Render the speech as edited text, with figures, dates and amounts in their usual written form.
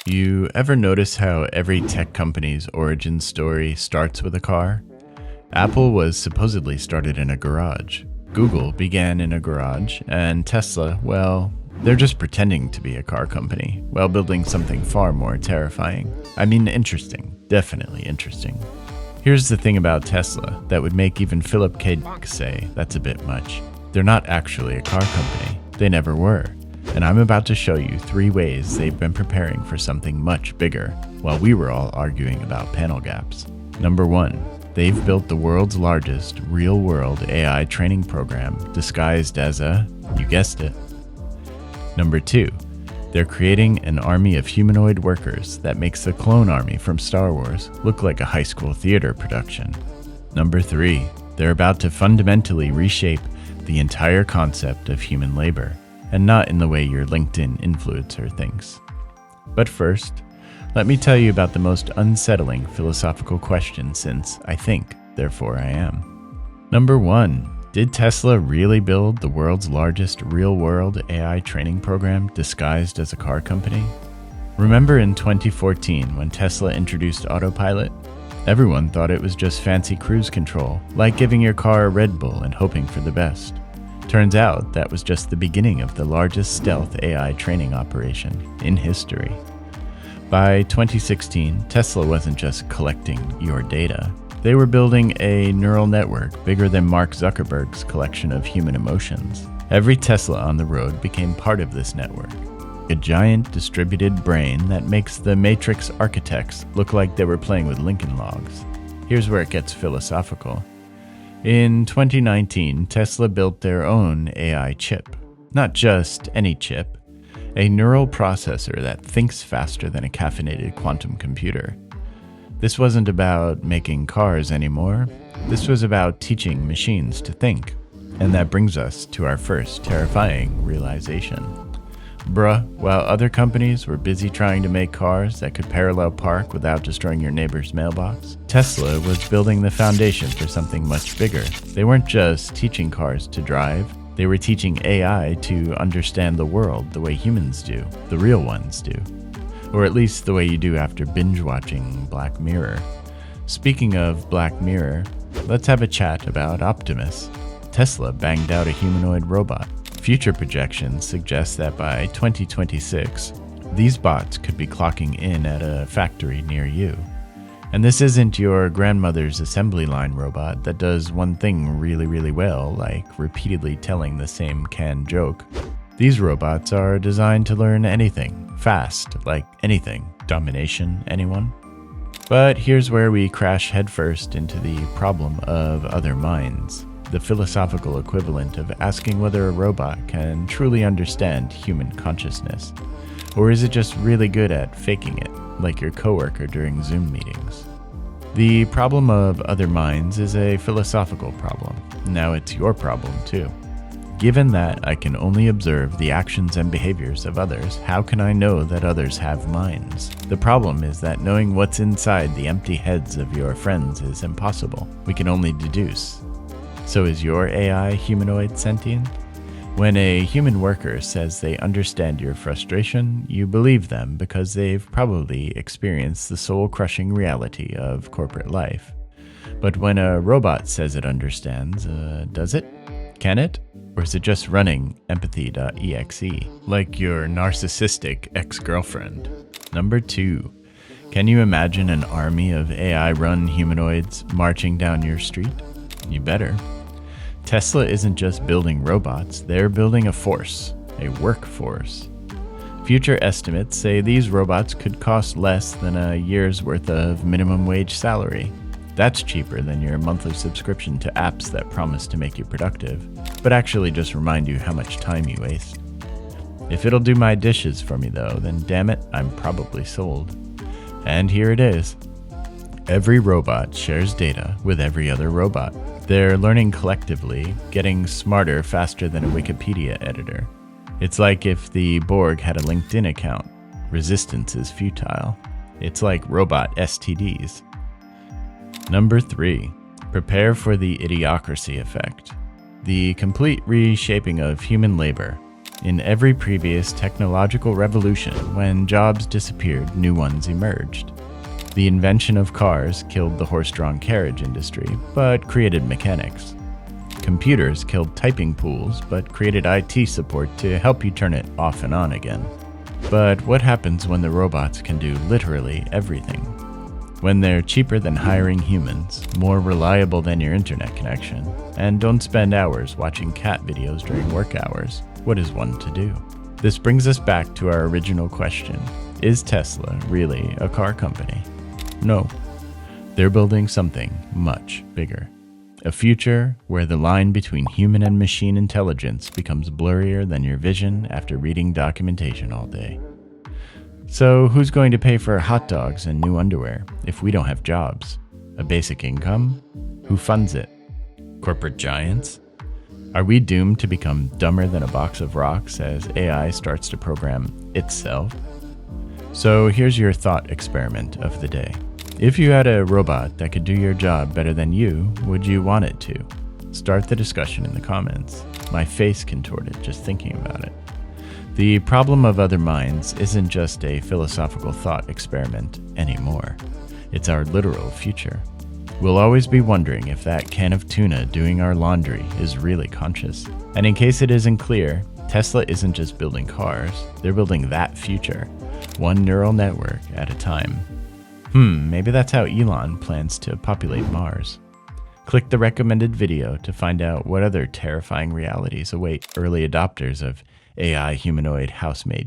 You ever notice how every tech company's origin story starts with a car? Apple was supposedly started in a garage. Google began in a garage, and Tesla, well, they're just pretending to be a car company while building something far more terrifying. I mean, interesting. Definitely interesting. Here's the thing about Tesla that would make even Philip K. Dick say that's a bit much. They're not actually a car company. They never were. And I'm about to show you 3 ways they've been preparing for something much bigger while we were all arguing about panel gaps. Number 1. They've built the world's largest real-world AI training program disguised as a, you guessed it. Number 2. They're creating an army of humanoid workers that makes the clone army from Star Wars look like a high school theater production. Number 3. They're about to fundamentally reshape the entire concept of human labor, and not in the way your LinkedIn influencer thinks. But first, let me tell you about the most unsettling philosophical question since I think, therefore I am. Number 1. Did Tesla really build the world's largest real-world AI training program disguised as a car company? Remember in 2014 when Tesla introduced autopilot? Everyone thought it was just fancy cruise control, like giving your car a Red Bull and hoping for the best. Turns out that was just the beginning of the largest stealth AI training operation in history. By 2016, Tesla wasn't just collecting your data. They were building a neural network bigger than Mark Zuckerberg's collection of human emotions. Every Tesla on the road became part of this network. A giant distributed brain that makes the Matrix architects look like they were playing with Lincoln Logs. Here's where it gets philosophical. In 2019, Tesla built their own AI chip. Not just any chip. A neural processor that thinks faster than a caffeinated quantum computer. This wasn't about making cars anymore. This was about teaching machines to think. And that brings us to our first terrifying realization. While other companies were busy trying to make cars that could parallel park without destroying your neighbor's mailbox, Tesla was building the foundation for something much bigger. They weren't just teaching cars to drive. They were teaching AI to understand the world the way humans do, the real ones do. Or at least the way you do after binge-watching Black Mirror. Speaking of Black Mirror, let's have a chat about Optimus. Tesla banged out a humanoid robot. Future projections suggest that by 2026, these bots could be clocking in at a factory near you. And this isn't your grandmother's assembly line robot that does one thing really well, like repeatedly telling the same canned joke. These robots are designed to learn anything, fast, like anything. Domination, anyone? But here's where we crash headfirst into the problem of other minds, the philosophical equivalent of asking whether a robot can truly understand human consciousness. Or is it just really good at faking it, like your coworker during Zoom meetings? The problem of other minds is a philosophical problem. Now it's your problem too. Given that I can only observe the actions and behaviors of others, how can I know that others have minds? The problem is that knowing what's inside the empty heads of your friends is impossible. We can only deduce. So is your AI humanoid sentient? When a human worker says they understand your frustration, you believe them because they've probably experienced the soul-crushing reality of corporate life. But when a robot says it understands, does it? Can it? Or is it just running empathy.exe, like your narcissistic ex-girlfriend? Number 2. Can you imagine an army of AI-run humanoids marching down your street? You better. Tesla isn't just building robots, they're building a force, a workforce. Future estimates say these robots could cost less than a year's worth of minimum wage salary. That's cheaper than your monthly subscription to apps that promise to make you productive, but actually just remind you how much time you waste. If it'll do my dishes for me though, then damn it, I'm probably sold. And here it is. Every robot shares data with every other robot. They're learning collectively, getting smarter faster than a Wikipedia editor. It's like if the Borg had a LinkedIn account. Resistance is futile. It's like robot STDs. Number 3. Prepare for the idiocracy effect. The complete reshaping of human labor. In every previous technological revolution, when jobs disappeared, new ones emerged. The invention of cars killed the horse-drawn carriage industry, but created mechanics. Computers killed typing pools, but created IT support to help you turn it off and on again. But what happens when the robots can do literally everything? When they're cheaper than hiring humans, more reliable than your internet connection, and don't spend hours watching cat videos during work hours, what is one to do? This brings us back to our original question. Is Tesla really a car company? No. They're building something much bigger. A future where the line between human and machine intelligence becomes blurrier than your vision after reading documentation all day. So who's going to pay for hot dogs and new underwear if we don't have jobs? A basic income? Who funds it? Corporate giants? Are we doomed to become dumber than a box of rocks as AI starts to program itself? So here's your thought experiment of the day. If you had a robot that could do your job better than you, would you want it to? Start the discussion in the comments. My face contorted just thinking about it. The problem of other minds isn't just a philosophical thought experiment anymore. It's our literal future. We'll always be wondering if that can of tuna doing our laundry is really conscious. And in case it isn't clear, Tesla isn't just building cars, they're building that future, one neural network at a time. Maybe that's how Elon plans to populate Mars. Click the recommended video to find out what other terrifying realities await early adopters of AI humanoid housemaid